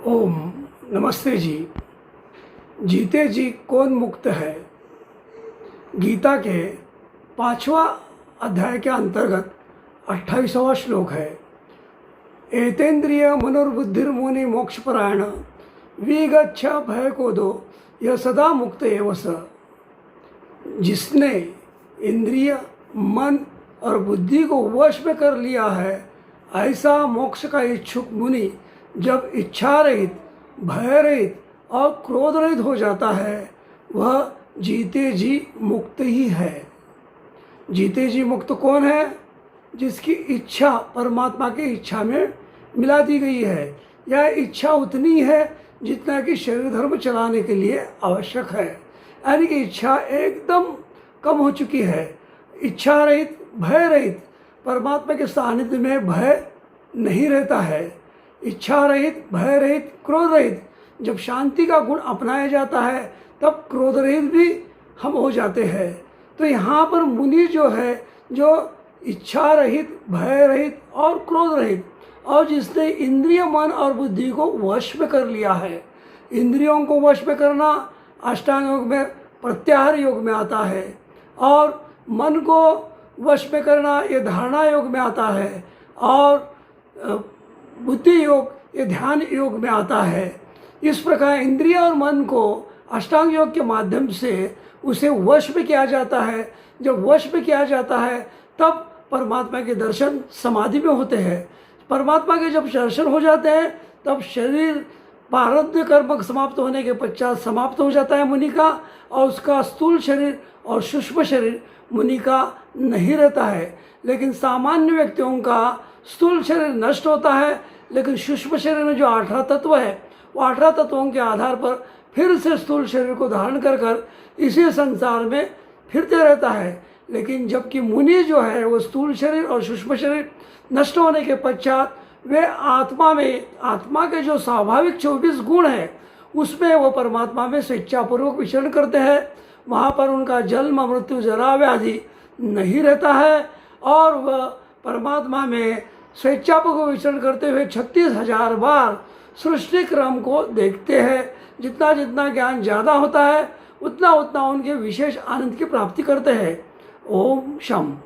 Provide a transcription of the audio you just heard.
ओम नमस्ते जी। जीते जी कौन मुक्त है, गीता के 5वां अध्याय के अंतर्गत 28वां श्लोक है। एतेन्द्रिय मनोर्बुद्धिर्मुनि मोक्षपरायण विगच्छ भय को दो यह सदा मुक्त एव स। जिसने इंद्रिय मन और बुद्धि को वश में कर लिया है, ऐसा मोक्ष का इच्छुक मुनि जब इच्छा रहित, भय रहित और क्रोध रहित हो जाता है, वह जीते जी मुक्त ही है। जीते जी मुक्त कौन है? जिसकी इच्छा परमात्मा की इच्छा में मिला दी गई है। यह इच्छा उतनी है जितना कि शरीर धर्म चलाने के लिए आवश्यक है, यानी कि इच्छा एकदम कम हो चुकी है। इच्छा रहित, भय रहित, परमात्मा के सानिध्य में भय नहीं रहता है। इच्छा रहित, भय रहित, क्रोध रहित जब शांति का गुण अपनाया जाता है, तब क्रोध रहित भी हम हो जाते हैं। तो यहाँ पर मुनि जो है, जो इच्छा रहित, भय रहित और क्रोध रहित, और जिसने इंद्रिय मन और बुद्धि को वश में कर लिया है। इंद्रियों को वश में करना अष्टांग योग में प्रत्याहार योग में आता है, और मन को वश में करना ये धारणा योग में आता है, और बुद्धि योग ये ध्यान योग में आता है। इस प्रकार इंद्रिय और मन को अष्टांग योग के माध्यम से उसे वश में किया जाता है। जब वश में किया जाता है, तब परमात्मा के दर्शन समाधि में होते हैं। परमात्मा के जब दर्शन हो जाते हैं, तब शरीर प्रारब्ध कर्म समाप्त होने के पश्चात समाप्त हो जाता है मुनि का, और उसका स्थूल शरीर और सूक्ष्म शरीर मुनि का नहीं रहता है। लेकिन सामान्य व्यक्तियों का स्थूल शरीर नष्ट होता है, लेकिन सूक्ष्म शरीर में जो 18 तत्व है, वो 18 तत्वों के आधार पर फिर से स्थूल शरीर को धारण कर कर इसी संसार में फिरते रहता है। लेकिन जबकि मुनि जो है, वो स्थूल शरीर और सूक्ष्म शरीर नष्ट होने के पश्चात वे आत्मा में, आत्मा के जो स्वाभाविक 24 गुण है, उसमें वो परमात्मा में स्वेच्छापूर्वक विचरण करते हैं। वहाँ पर उनका जन्म, मृत्यु, जरा, व्याधि नहीं रहता है, और वह परमात्मा में स्वेच्छापूर्वक विचरण करते हुए 36,000 बार सृष्टि क्रम को देखते हैं। जितना जितना ज्ञान ज़्यादा होता है, उतना उतना उनके विशेष आनंद की प्राप्ति करते हैं। ओम शम।